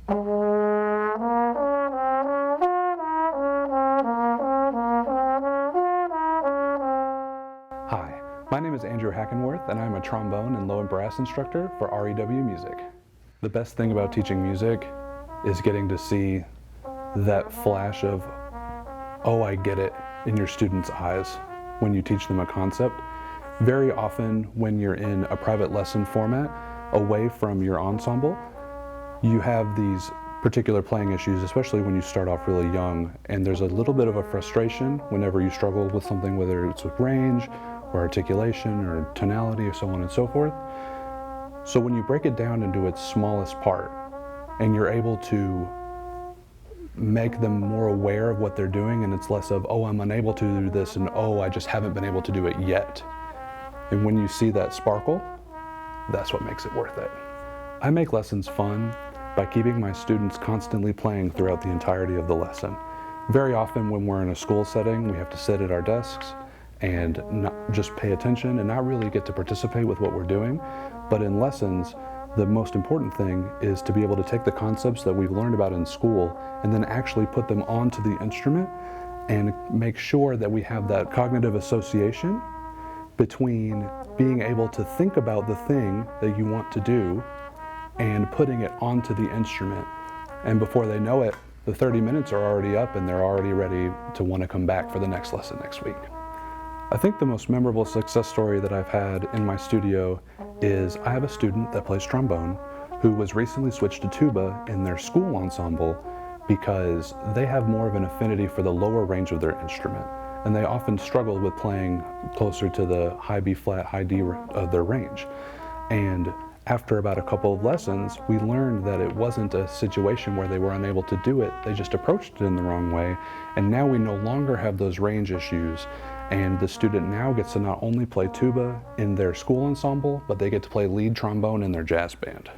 Hi, my name is Andrew Hakenewerth, and I'm a trombone and low and brass instructor for REW Music. The best thing about teaching music is getting to see that flash of, oh, I get it, in your students' eyes when you teach them a concept. Very often when you're in a private lesson format, away from your ensemble, you have these particular playing issues, especially when you start off really young, and there's a little bit of a frustration whenever you struggle with something, whether it's with range or articulation or tonality or so on and so forth. So when you break it down into its smallest part and you're able to make them more aware of what they're doing, and it's less of, oh, I'm unable to do this, and oh, I just haven't been able to do it yet. And when you see that sparkle, that's what makes it worth it. I make lessons fun by keeping my students constantly playing throughout the entirety of the lesson. Very often when we're in a school setting, we have to sit at our desks and not just pay attention and not really get to participate with what we're doing. But in lessons, the most important thing is to be able to take the concepts that we've learned about in school and then actually put them onto the instrument and make sure that we have that cognitive association between being able to think about the thing that you want to do and putting it onto the instrument. And before they know it, the 30 minutes are already up and they're already ready to want to come back for the next lesson next week. I think the most memorable success story that I've had in my studio is I have a student that plays trombone who was recently switched to tuba in their school ensemble because they have more of an affinity for the lower range of their instrument, and they often struggle with playing closer to the high B flat, high D of their range. And after about a couple of lessons, we learned that it wasn't a situation where they were unable to do it, they just approached it in the wrong way, and now we no longer have those range issues. And the student now gets to not only play tuba in their school ensemble, but they get to play lead trombone in their jazz band.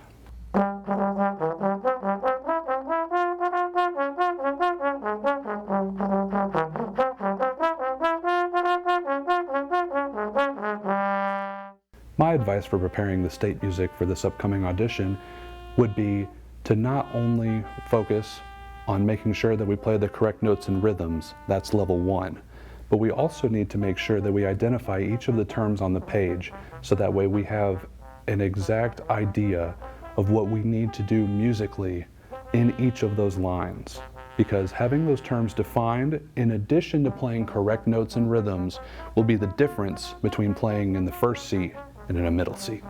My advice for preparing the state music for this upcoming audition would be to not only focus on making sure that we play the correct notes and rhythms, that's level 1, but we also need to make sure that we identify each of the terms on the page so that way we have an exact idea of what we need to do musically in each of those lines. Because having those terms defined, in addition to playing correct notes and rhythms, will be the difference between playing in the first seat and in a middle seat.